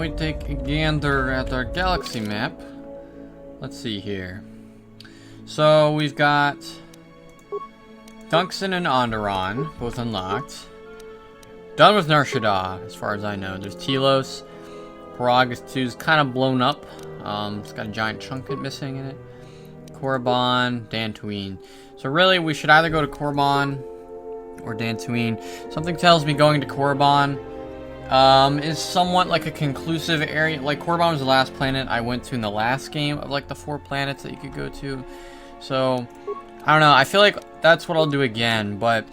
we take a gander at our galaxy map. Let's see here. So we've got Dunxon and Onderon, both unlocked. Done with Nar Shaddaa, as far as I know. There's Telos. Paragus 2's kind of blown up. It's got a giant chunk missing in it. Korban, Dantooine. So really, we should either go to Corban or Dantooine. Something tells me going to Korban is somewhat like a conclusive area. Like, Korban was the last planet I went to in the last game of like the 4 planets that you could go to. So, I don't know. I feel like that's what I'll do again, but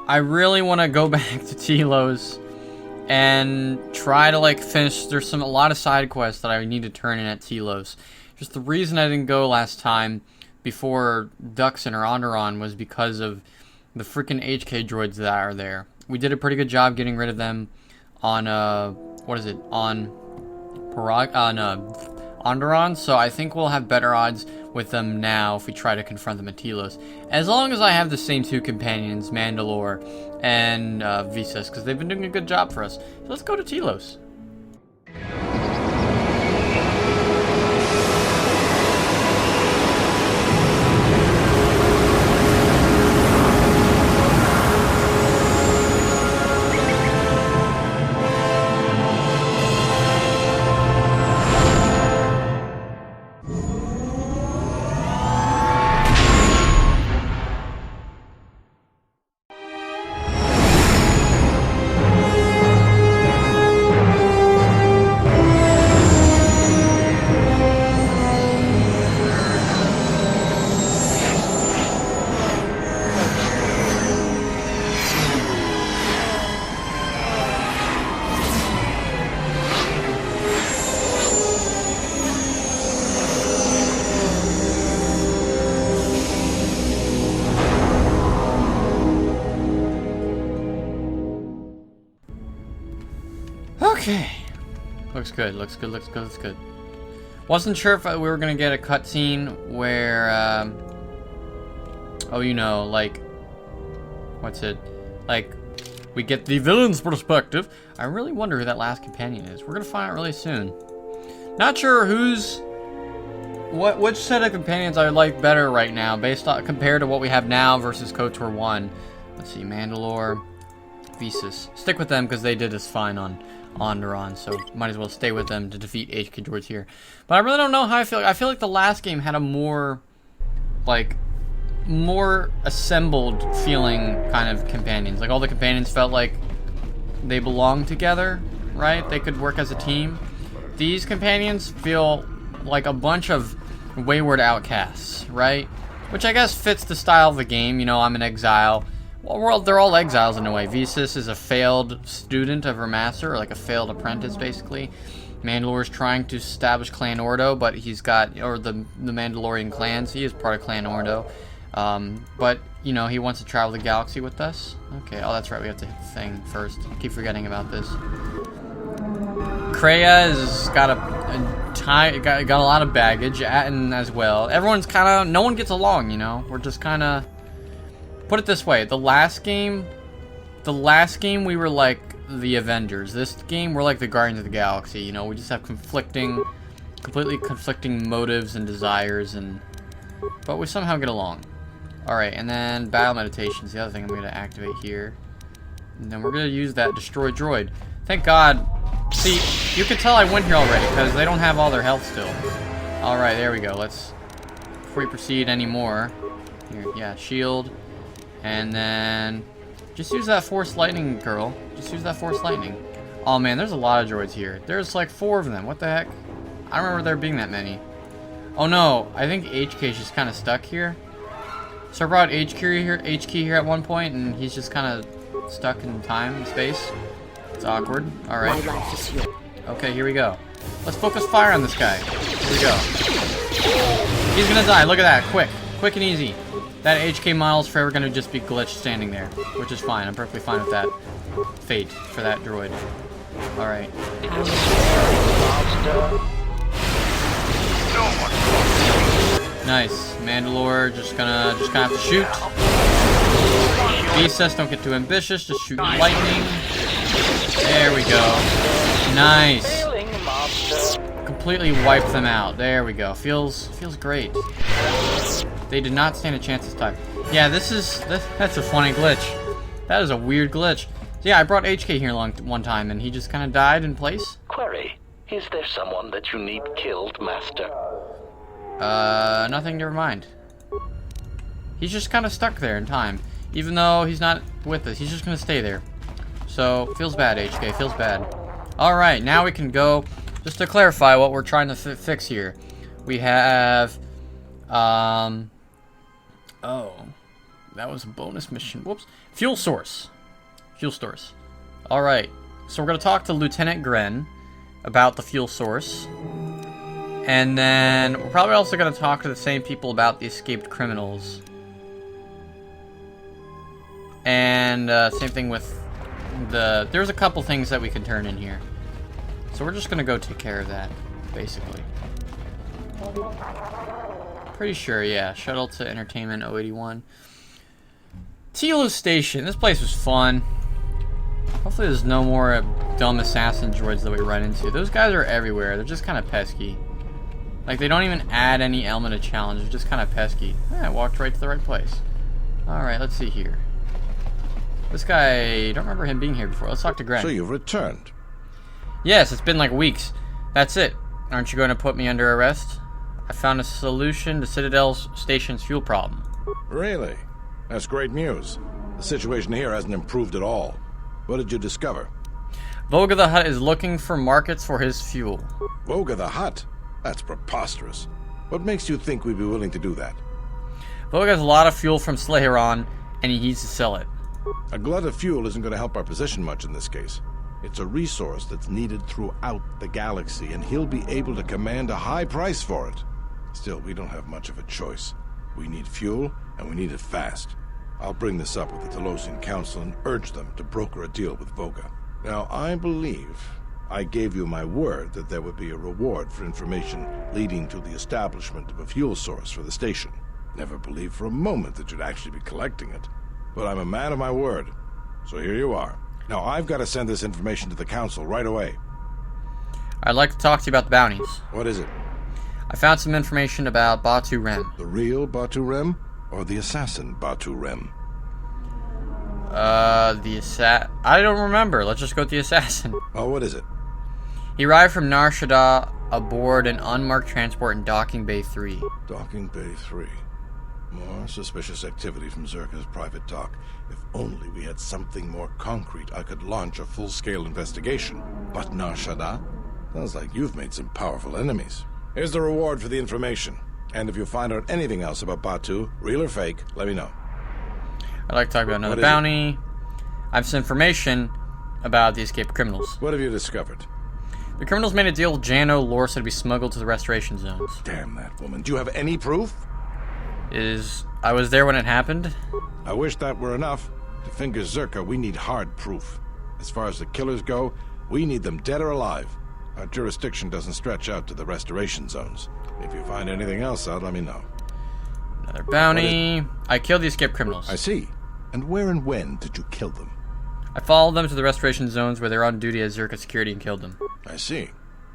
I really want to go back to Tilos and try to like finish. There's a lot of side quests that I need to turn in at Telos. Just the reason I didn't go last time before Dunxon or Onderon was because of the freaking HK droids that are there. We did a pretty good job getting rid of them on on Onderon, so I think we'll have better odds with them now if we try to confront them at Telos. As long as I have the same 2 companions, Mandalore and Visas, because they've been doing a good job for us. So let's go to Telos. Okay. Looks good, looks good, looks good, looks good. Wasn't sure if we were gonna get a cutscene where, oh, you know, like, what's it? Like, we get the villain's perspective. I really wonder who that last companion is. We're gonna find out really soon. Not sure which set of companions I like better right now, based on, compared to what we have now versus KOTOR 1. Let's see, Mandalore, Visas. Stick with them because they did us fine on Onderon, so might as well stay with them to defeat HK droids here. But I really don't know how I feel. I feel like the last game had a more assembled feeling kind of companions. Like, all the companions felt like they belonged together, right? They could work as a team. These companions feel like a bunch of wayward outcasts, right? Which I guess fits the style of the game. You know, I'm an exile. Well, they're all exiles in a way. Visas is a failed student of her master, or like a failed apprentice, basically. Mandalore's trying to establish Clan Ordo, but he's got, or the Mandalorian clans. He is part of Clan Ordo. But, you know, he wants to travel the galaxy with us. Okay, oh, that's right, we have to hit the thing first. I keep forgetting about this. Kreia has got a lot of baggage, and as well. Everyone's kind of, no one gets along, you know? We're just kind of, put it this way, the last game we were like the Avengers. This game, we're like the Guardians of the Galaxy, you know? We just have completely conflicting motives and desires, but we somehow get along. Alright, and then battle meditation is the other thing I'm going to activate here. And then we're going to use that destroy droid. Thank God. See, you can tell I went here already, because they don't have all their health still. Alright, there we go. Let's, before we proceed anymore, here, yeah, shield. And then, just use that Force Lightning, girl. Just use that Force Lightning. Oh man, there's a lot of droids here. There's like 4 of them. What the heck? I don't remember there being that many. Oh no, I think HK is just kind of stuck here. So I brought HK here at one point, and he's just kind of stuck in time and space. It's awkward. Alright. Okay, here we go. Let's focus fire on this guy. Here we go. He's gonna die. Look at that. Quick. Quick and easy. That HK model's forever gonna just be glitched standing there. Which is fine. I'm perfectly fine with that fate for that droid. Alright. Nice. Mandalore just gonna have to shoot. Visas, don't get too ambitious, just shoot lightning. There we go. Nice. completely wiped them out. There we go. Feels great. They did not stand a chance this time. Yeah, that's a funny glitch. That is a weird glitch. So yeah, I brought HK here one time, and he just kind of died in place. Query, is there someone that you need killed, Master? Nothing, never mind. He's just kind of stuck there in time. Even though he's not with us, he's just going to stay there. So, feels bad, HK, feels bad. Alright, now we can go, just to clarify what we're trying to fix here. We have, oh, that was a bonus mission. Whoops. Fuel source. Fuel source. Alright, so we're going to talk to Lieutenant Gren about the fuel source. And then we're probably also going to talk to the same people about the escaped criminals. And same thing with there's a couple things that we can turn in here. So we're just going to go take care of that, basically. Pretty sure, yeah. Shuttle to Entertainment 081. Telos Station. This place was fun. Hopefully there's no more dumb assassin droids that we run into. Those guys are everywhere. They're just kind of pesky. Like, they don't even add any element of challenge. They're just kind of pesky. I walked right to the right place. Alright, let's see here. This guy, I don't remember him being here before. Let's talk to Gren. So you've returned? Yes, it's been like weeks. That's it. Aren't you going to put me under arrest? I found a solution to Citadel Station's fuel problem. Really? That's great news. The situation here hasn't improved at all. What did you discover? Voga the Hutt is looking for markets for his fuel. Voga the Hutt? That's preposterous. What makes you think we'd be willing to do that? Voga has a lot of fuel from Slaheron, and he needs to sell it. A glut of fuel isn't going to help our position much in this case. It's a resource that's needed throughout the galaxy, and he'll be able to command a high price for it. Still, we don't have much of a choice. We need fuel, and we need it fast. I'll bring this up with the Telosian Council and urge them to broker a deal with Voga. Now, I believe I gave you my word that there would be a reward for information leading to the establishment of a fuel source for the station. Never believed for a moment that you'd actually be collecting it. But I'm a man of my word. So here you are. Now, I've got to send this information to the Council right away. I'd like to talk to you about the bounties. What is it? I found some information about Batu Rem. The real Batu Rem? Or the assassin Batu Rem? I don't remember. Let's just go with the assassin. Oh, what is it? He arrived from Nar Shaddaa aboard an unmarked transport in Docking Bay 3. Docking Bay 3. More suspicious activity from Zerka's private dock. If only we had something more concrete, I could launch a full-scale investigation. But Nar Shaddaa? Sounds like you've made some powerful enemies. Here's the reward for the information. And if you find out anything else about Batu, real or fake, let me know. I'd like to talk about another bounty. I have some information about the escaped criminals. What have you discovered? The criminals made a deal with Jano Lorsa to be smuggled to the restoration zones. Damn that woman. Do you have any proof? I was there when it happened. I wish that were enough. To finger Zerka, we need hard proof. As far as the killers go, we need them dead or alive. Our jurisdiction doesn't stretch out to the restoration zones. If you find anything else out, let me know. Another bounty. I killed the escaped criminals. I see. And where and when did you kill them? I followed them to the restoration zones where they were on duty as Zerka security and killed them. I see.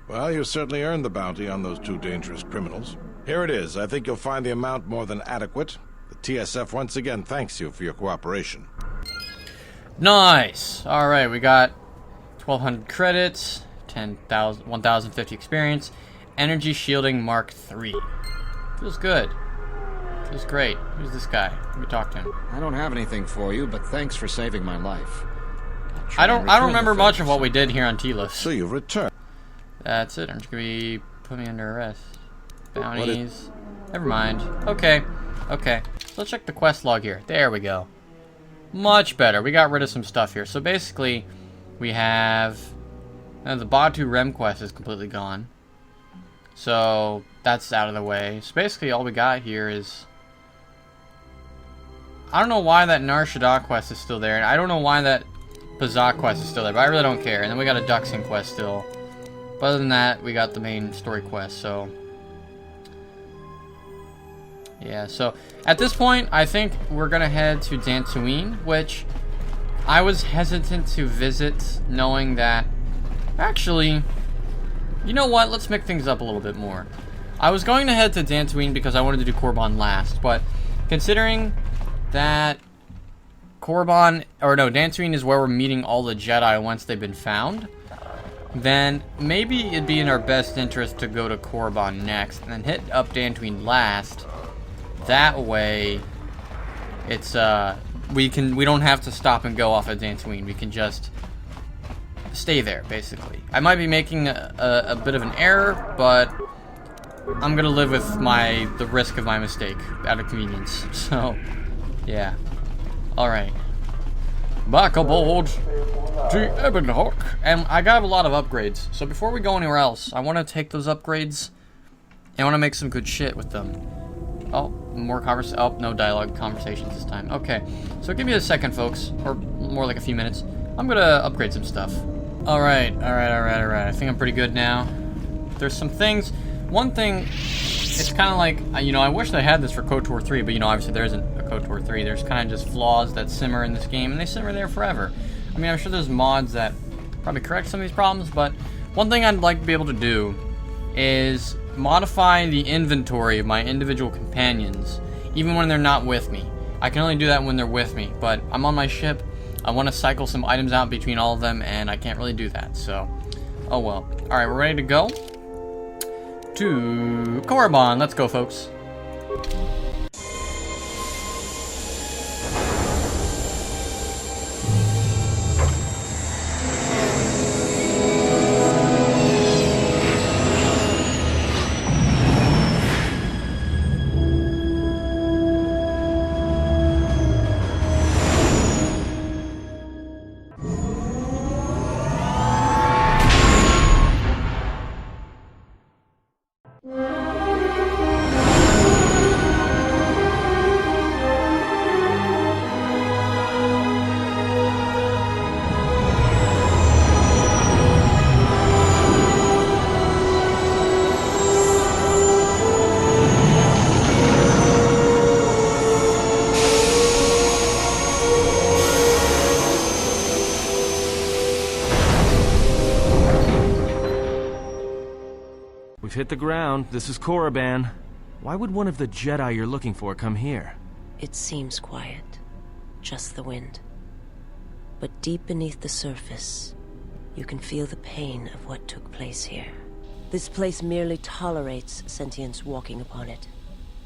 Well, you certainly earned the bounty on those two dangerous criminals. Here it is. I think you'll find the amount more than adequate. The TSF once again thanks you for your cooperation. Nice! Alright, we got 1,200 credits, 1,050 experience, energy shielding Mark III. Feels good. Feels great. Who's this guy? Let me talk to him. I don't have anything for you, but thanks for saving my life. I don't remember much of what we did here on Telos. So you've returned. That's it. Aren't you gonna put me under arrest? Bounties. Never mind. Okay. Okay. So let's check the quest log here. There we go. Much better. We got rid of some stuff here. So basically, we have the Batu Rem quest is completely gone. So that's out of the way. So basically, all we got here is I don't know why that Nar Shaddaa quest is still there, and I don't know why that Bazak quest is still there, but I really don't care. And then we got a Duxing quest still. But other than that, we got the main story quest, so yeah, so at this point, I think we're gonna head to Dantooine, which I was hesitant to visit, knowing that actually You know what? Let's mix things up a little bit more. I was going to head to Dantooine because I wanted to do Korban last, but considering that Dantooine is where we're meeting all the Jedi once they've been found, then maybe it'd be in our best interest to go to Korban next and then hit up Dantooine last. That way, it's we don't have to stop and go off at Dantooine. We can just stay there, basically. I might be making a bit of an error, but I'm gonna live with the risk of my mistake out of convenience. So, yeah. Alright. Back aboard the Ebon Hawk. And I got a lot of upgrades. So before we go anywhere else, I want to take those upgrades and I want to make some good shit with them. Oh, no dialogue conversations this time. Okay. So give me a second, folks. Or more like a few minutes. I'm gonna upgrade some stuff. Alright. I think I'm pretty good now. There's some things. One thing, it's kind of like, I wish they had this for KOTOR 3, but, obviously there isn't a KOTOR 3. There's kind of just flaws that simmer in this game, and they simmer there forever. I mean, I'm sure there's mods that probably correct some of these problems, but one thing I'd like to be able to do is modify the inventory of my individual companions, even when they're not with me. I can only do that when they're with me, but I'm on my ship. I want to cycle some items out between all of them, and I can't really do that, so, oh well. Alright, we're ready to go to Korriban. Let's go, folks. We've hit the ground. This is Korriban. Why would one of the Jedi you're looking for come here? It seems quiet. Just the wind. But deep beneath the surface, you can feel the pain of what took place here. This place merely tolerates sentience walking upon it.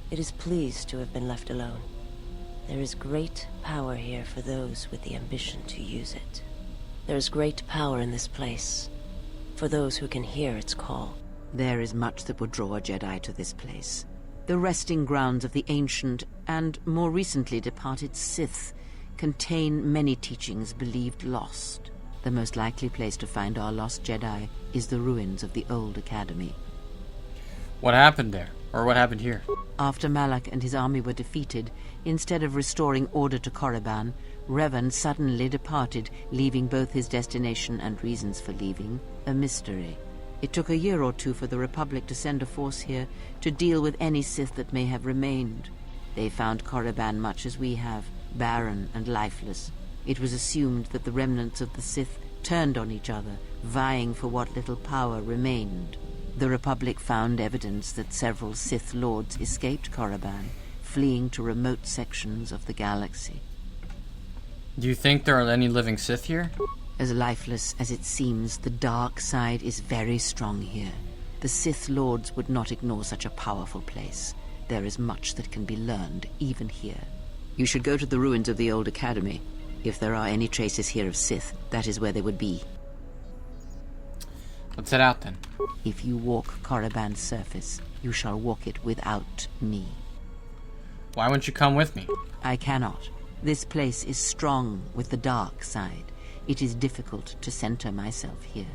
It is pleased to have been left alone. There is great power here for those with the ambition to use it. There is great power in this place for those who can hear its call. There is much that would draw a Jedi to this place. The resting grounds of the ancient and more recently departed Sith contain many teachings believed lost. The most likely place to find our lost Jedi is the ruins of the old academy. What happened there? Or what happened here? After Malak and his army were defeated, instead of restoring order to Korriban, Revan suddenly departed, leaving both his destination and reasons for leaving a mystery. It took a year or two for the Republic to send a force here to deal with any Sith that may have remained. They found Korriban much as we have, barren and lifeless. It was assumed that the remnants of the Sith turned on each other, vying for what little power remained. The Republic found evidence that several Sith lords escaped Korriban, fleeing to remote sections of the galaxy. Do you think there are any living Sith here? As lifeless as it seems, the dark side is very strong here. The Sith Lords would not ignore such a powerful place. There is much that can be learned, even here. You should go to the ruins of the old academy. If there are any traces here of Sith, that is where they would be. Let's head out then. If you walk Korriban's surface, you shall walk it without me. Why won't you come with me? I cannot. This place is strong with the dark side. It is difficult to center myself here.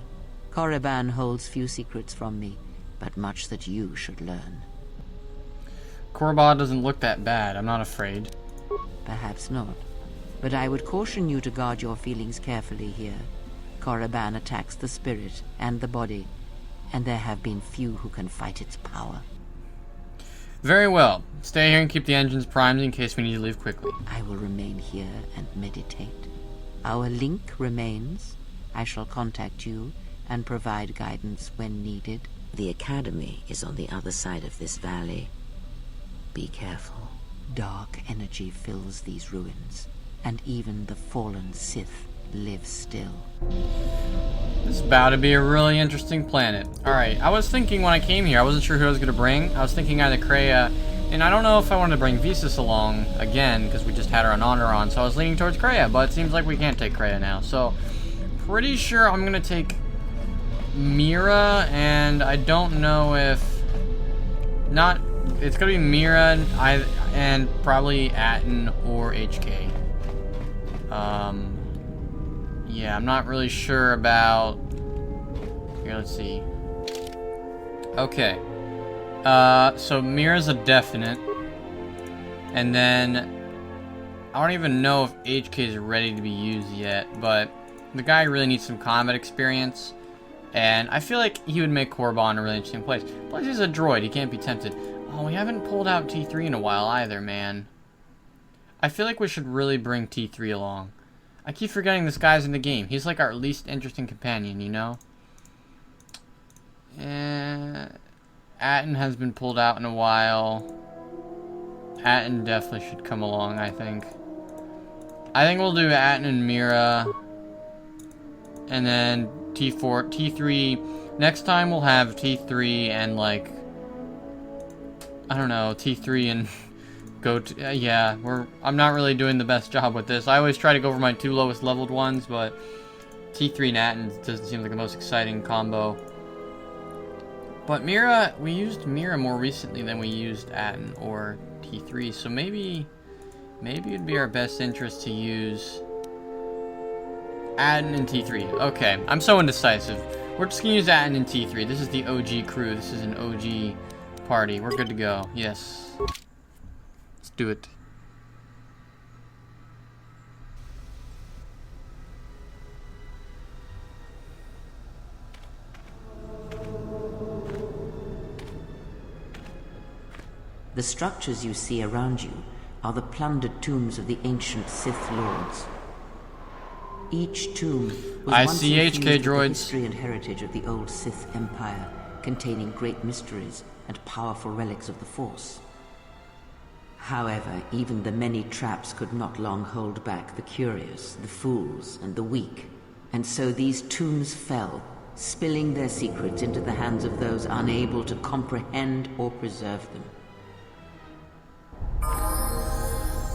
Korriban holds few secrets from me, but much that you should learn. Korriban doesn't look that bad. I'm not afraid. Perhaps not. But I would caution you to guard your feelings carefully here. Korriban attacks the spirit and the body, and there have been few who can fight its power. Very well. Stay here and keep the engines primed in case we need to leave quickly. I will remain here and meditate. Our link remains. I shall contact you and provide guidance when needed. The Academy is on the other side of this valley. Be careful. Dark energy fills these ruins, and even the fallen Sith live still. This is about to be a really interesting planet. Alright, I was thinking when I came here, I wasn't sure who I was going to bring. I was thinking either Kreia, and I don't know if I wanted to bring Visas along again, because we just had her on Onderon, so I was leaning towards Kreia, but it seems like we can't take Kreia now. So, pretty sure I'm going to take Mira, and I don't know if... Not... It's going to be Mira, and probably Atton or HK. Yeah, I'm not really sure about... Here, let's see. Okay. So Mira's a definite. And then... I don't even know if HK is ready to be used yet, but the guy really needs some combat experience. And I feel like he would make Corban a really interesting place. Plus he's a droid, he can't be tempted. Oh, we haven't pulled out T3 in a while either, man. I feel like we should really bring T3 along. I keep forgetting this guy's in the game. He's like our least interesting companion, you know? Atton has been pulled out in a while. Atton definitely should come along, I think. I think we'll do Atton and Mira. And then T4, T3. Next time we'll have T3 and like... I don't know, T3 and... yeah, I'm not really doing the best job with this. I always try to go for my 2 lowest leveled ones, but T3 and Atton doesn't seem like the most exciting combo. But Mira, we used Mira more recently than we used Atton or T3, so maybe it'd be our best interest to use Atton and T3. Okay, I'm so indecisive. We're just gonna use Atton and T3. This is the OG crew. This is an OG party. We're good to go. Yes. Let's do it. The structures you see around you are the plundered tombs of the ancient Sith lords. Each tomb was I once see infused HK with the droids. history and heritage of the old Sith Empire, containing great mysteries and powerful relics of the Force. However, even the many traps could not long hold back the curious, the fools, and the weak, and so these tombs fell, spilling their secrets into the hands of those unable to comprehend or preserve them.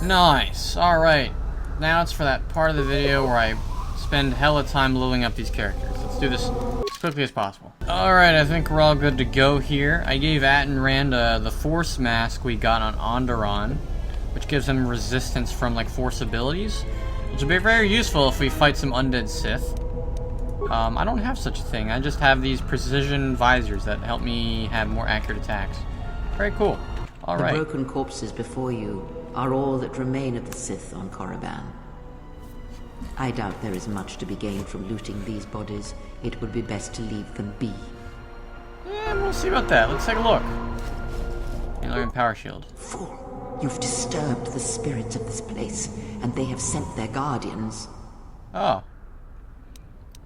Nice. Alright. Now it's for that part of the video where I spend hella time leveling up these characters. Let's do this as quickly as possible. Alright, I think we're all good to go here. I gave Atton Rand the Force Mask we got on Onderon, which gives him resistance from like Force abilities, which will be very useful if we fight some undead Sith. I don't have such a thing. I just have these precision visors that help me have more accurate attacks. Very cool. Alright. The broken corpses before you are all that remain of the Sith on Korriban. I doubt there is much to be gained from looting these bodies. It would be best to leave them be. We'll see about that. Let's take a look. Alien power shield. Fool! You've disturbed the spirits of this place, and they have sent their guardians. Oh.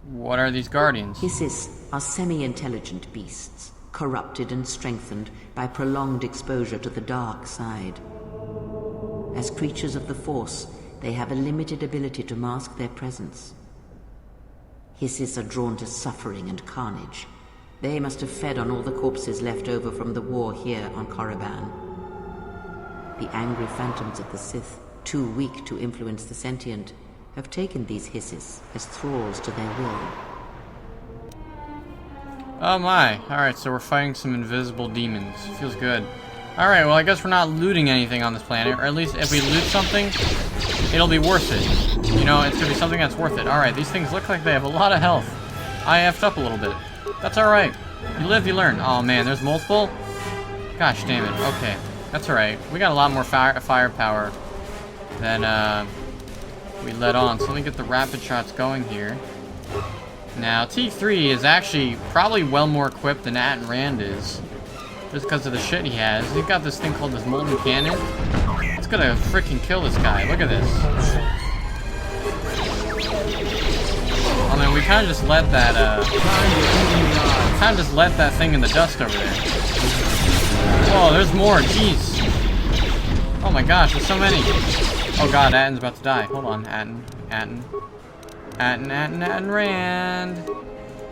What are these guardians? Hissis are semi-intelligent beasts, corrupted and strengthened by prolonged exposure to the dark side. As creatures of the Force, they have a limited ability to mask their presence. Hissis are drawn to suffering and carnage. They must have fed on all the corpses left over from the war here on Korriban. The angry phantoms of the Sith, too weak to influence the sentient, have taken these Hissis as thralls to their will. Oh my. Alright, so we're fighting some invisible demons. Feels good. Alright, well I guess we're not looting anything on this planet, or at least if we loot something, it'll be worth it. You know, it's gonna be something that's worth it. Alright, these things look like they have a lot of health. I effed up a little bit. That's alright. You live, you learn. Oh man, there's multiple? Gosh damn it. Okay, that's alright. We got a lot more firepower than we let on. So let me get the rapid shots going here. Now, T3 is actually probably well more equipped than Atton Rand is. Just because of the shit he has. He's got this thing called this Molten Cannon. It's gonna freaking kill this guy. Look at this. I mean, we kind of just let that, thing in the dust over there. Whoa, there's more, jeez. Oh my gosh, there's so many. Oh god, Atten's about to die. Hold on, Atten, Rand.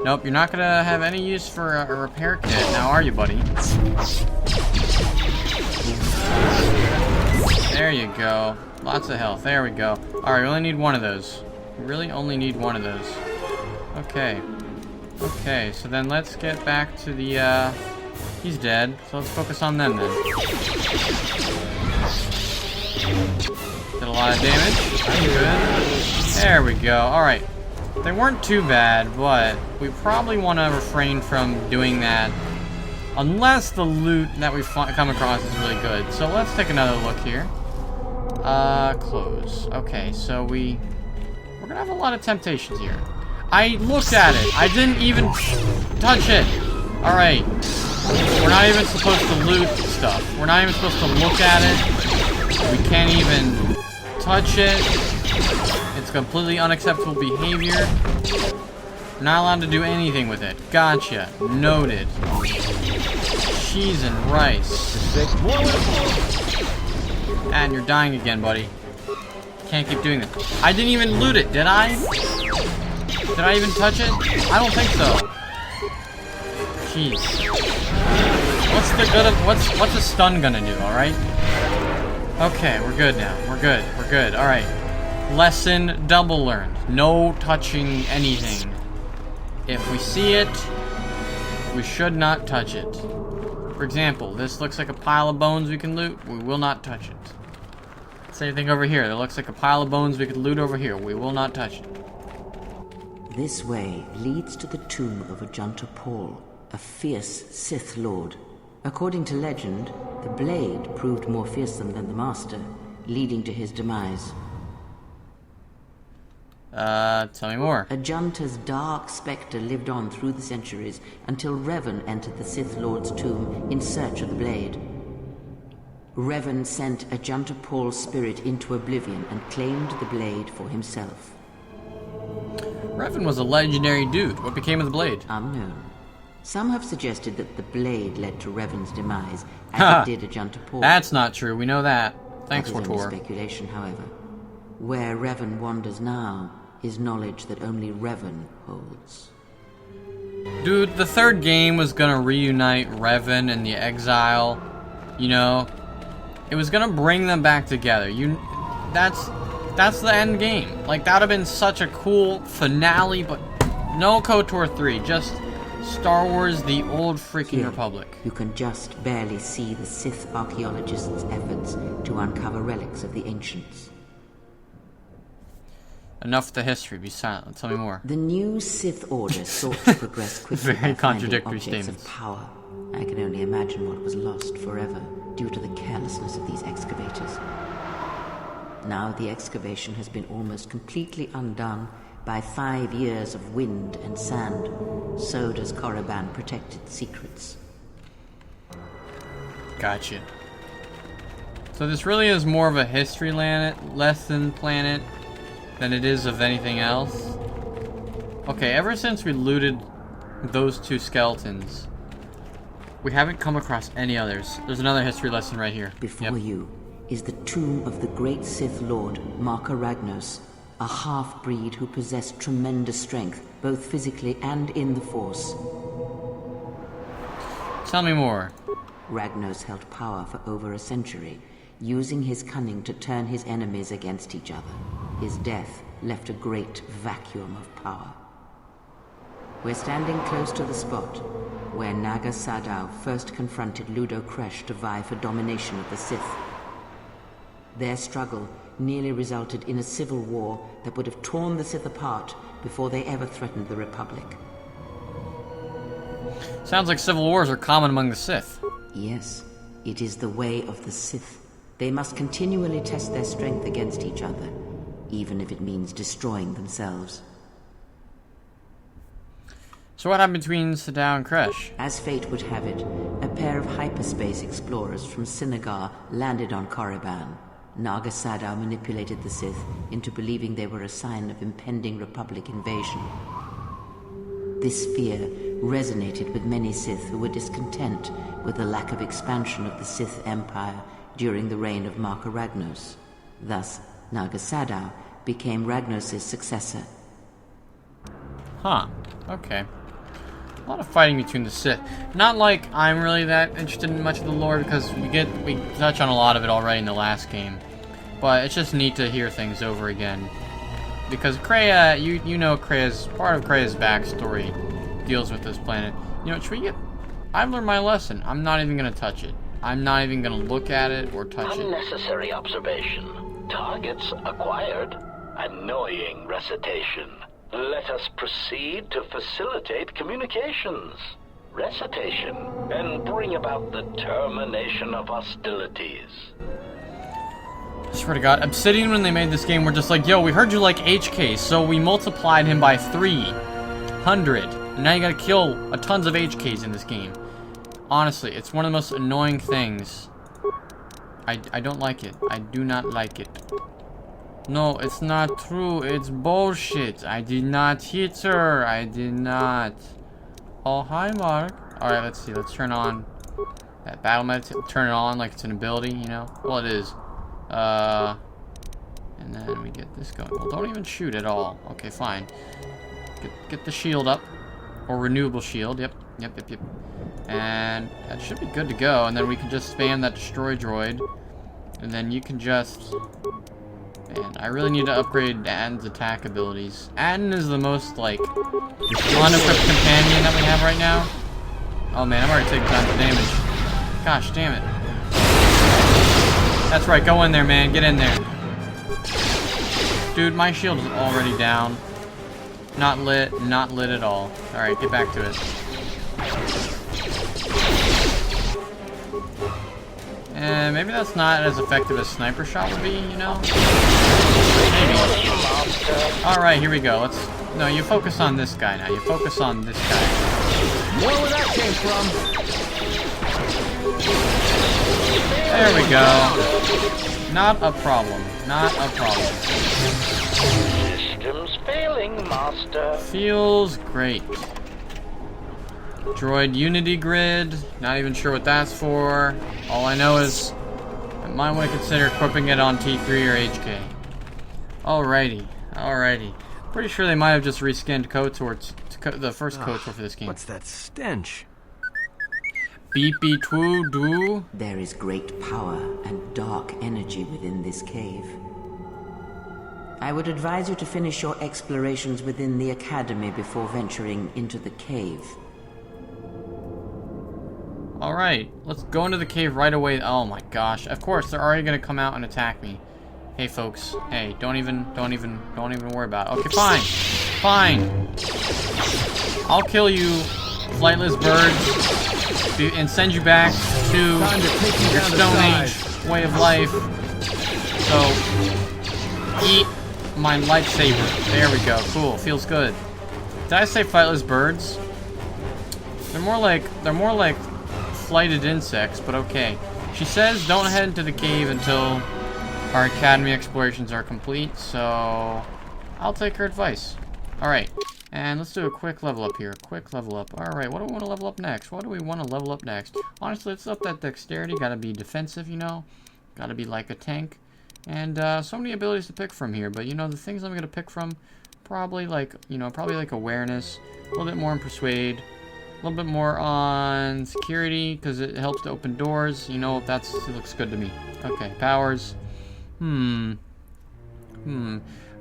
Nope, you're not gonna have any use for a repair kit, now are you, buddy? There you go. Lots of health. There we go. Alright, we only need one of those. We really only need one of those. Okay. Okay, so then let's get back to the, he's dead. So let's focus on them then. Did a lot of damage. Good. There we go. Alright. They weren't too bad, but we probably want to refrain from doing that unless the loot that we come across is really good. So let's take another look here. Close. Okay, so we're gonna have a lot of temptations here. I looked at it. I didn't even touch it. Alright. We're not even supposed to loot stuff. We're not even supposed to look at it. We can't even touch it. It's completely unacceptable behavior. We're not allowed to do anything with it. Gotcha. Noted. Cheese and rice. And you're dying again, buddy. Can't keep doing this. I didn't even loot it, did I? Did I even touch it? I don't think so. Jeez. What's the good of what's a stun gonna do, alright? Okay, we're good now. We're good. Alright. Lesson double learned. No touching anything. If we see it, we should not touch it. For example, this looks like a pile of bones we can loot. We will not touch it. Same thing over here. That looks like a pile of bones we could loot over here. We will not touch it. This way leads to the tomb of Ajunta Paul, a fierce Sith Lord. According to legend, the blade proved more fearsome than the Master, leading to his demise. Tell me more. Ajunta's dark specter lived on through the centuries until Revan entered the Sith Lord's tomb in search of the blade. Revan sent Ajunta Paul's spirit into oblivion and claimed the blade for himself. Revan was a legendary dude. What became of the blade? Unknown. Some have suggested that the blade led to Revan's demise, as it did Ajunta Paul. That's not true. We know that. Thanks, That is only KOTOR. speculation, however. Where Revan wanders now is knowledge that only Revan holds. Dude, the third game was gonna reunite Revan and the Exile. You know, it was gonna bring them back together. That's the end game. Like, that would have been such a cool finale, but no KOTOR 3, just Star Wars: The Old Freaking Here, Republic. You can just barely see the Sith archaeologists' efforts to uncover relics of the ancients. Enough of the history. Be silent. Tell me more. The new Sith Order sought to progress quickly Very by contradictory finding objects statements. of power. I can only imagine what was lost forever due to the carelessness of these excavators. Now the excavation has been almost completely undone by 5 years of wind and sand. So does Korriban protected secrets. Gotcha. So this really is more of a history lesson planet than it is of anything else. Okay, ever since we looted those 2 skeletons, we haven't come across any others. There's another history lesson right here. Before you is the tomb of the great Sith Lord, Marka Ragnos, a half-breed who possessed tremendous strength, both physically and in the Force. Tell me more. Ragnos held power for over a century, using his cunning to turn his enemies against each other. His death left a great vacuum of power. We're standing close to the spot where Naga Sadow first confronted Ludo Kresh to vie for domination of the Sith. Their struggle nearly resulted in a civil war that would have torn the Sith apart before they ever threatened the Republic. Sounds like civil wars are common among the Sith. Yes, it is the way of the Sith. They must continually test their strength against each other, even if it means destroying themselves. So what happened between Sadow and Kresh? As fate would have it, a pair of hyperspace explorers from Sinagar landed on Korriban. Naga Sadow manipulated the Sith into believing they were a sign of impending Republic invasion. This fear resonated with many Sith who were discontent with the lack of expansion of the Sith Empire during the reign of Marka Ragnos. Thus, Naga Sadow became Ragnos' successor. Huh. Okay. A lot of fighting between the Sith. Not like I'm really that interested in much of the lore because we touch on a lot of it already in the last game. But it's just neat to hear things over again. Because Kreia, you know Kreia's part of Kreia's backstory deals with this planet. You know, I've learned my lesson. I'm not even gonna touch it. I'm not even gonna look at it or touch it. Unnecessary observation. Targets acquired. Annoying recitation. Let us proceed to facilitate communications. Recitation, and bring about the termination of hostilities. I swear to God, Obsidian, when they made this game, were just like, yo, we heard you like HK, so we multiplied him by 300. And now you gotta kill tons of HKs in this game. Honestly, it's one of the most annoying things. I don't like it. I do not like it. No, it's not true. It's bullshit. I did not hit her. I did not. Oh, hi, Mark. Alright, let's see. Let's turn on that battle med. Turn it on like it's an ability, you know? Well, it is. And then we get this going. Well, don't even shoot at all. Okay, fine. Get the shield up. Or renewable shield. Yep. And that should be good to go. And then we can just spam that destroy droid. And then you can just... Man, I really need to upgrade Aden's attack abilities. Aden is the most, like, unequipped companion that we have right now. Oh man, I'm already taking tons of damage. Gosh, damn it. That's right, go in there, man. Get in there. Dude, my shield is already down. Not lit at all. Alright, get back to it. And maybe that's not as effective as sniper shot would be, you know? Maybe. Alright, here we go. No, you focus on this guy now. You focus on this guy. More where that came from. There we go. Not a problem. Not a problem. Systems failing, Master. Feels great. Droid Unity Grid. Not even sure what that's for. All I know is I might want to consider equipping it on T3 or HK. Alrighty. Pretty sure they might have just reskinned KOTOR, the first KOTOR for this game. What's that stench? Beepy twoo doo. There is great power and dark energy within this cave. I would advise you to finish your explorations within the academy before venturing into the cave. Alright, let's go into the cave right away. Oh my gosh. Of course, they're already gonna come out and attack me. Hey folks. Hey, don't even worry about it. Okay, fine. I'll kill you, flightless birds, and send you back to your Stone Age way of life. So, eat my lightsaber. There we go. Cool. Feels good. Did I say flightless birds? They're more like flighted insects, but okay. She says don't head into the cave until our academy explorations are complete, so I'll take her advice. Alright, and let's do a quick level up here. Quick level up. Alright, what do we want to level up next? Honestly, let's up that dexterity. Gotta be defensive, you know. Gotta be like a tank. And so many abilities to pick from here, but you know, the things I'm gonna pick from, probably like awareness, a little bit more on persuade, a little bit more on security, because it helps to open doors. You know, it looks good to me. Okay, powers. Do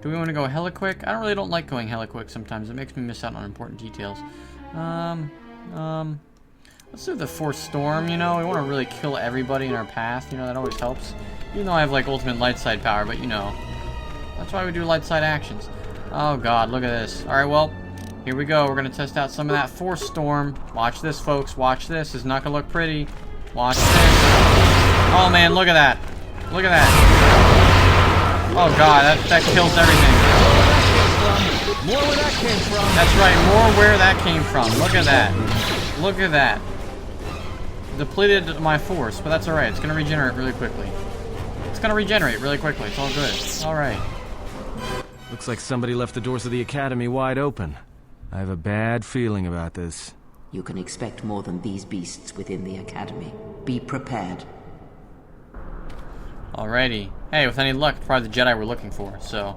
we want to go hella quick? I don't like going hella quick sometimes. It makes me miss out on important details. Let's do the Force Storm, you know. We want to really kill everybody in our path, you know, that always helps. Even though I have, like, ultimate light side power, but, you know, that's why we do light side actions. Oh, God, look at this. Alright, well, here we go. We're going to test out some of that Force Storm. Watch this, folks. Watch this. It's not going to look pretty. Watch this. Oh, man, look at that. Look at that. Oh, God, that kills everything. More where that came from. That's right, more where that came from. Look at that. Look at that. Depleted my force, but that's alright. It's going to regenerate really quickly. It's gonna regenerate really quickly. It's all good. Alright. Looks like somebody left the doors of the academy wide open. I have a bad feeling about this. You can expect more than these beasts within the academy. Be prepared. Alrighty. Hey, with any luck, it's probably the Jedi we're looking for, so...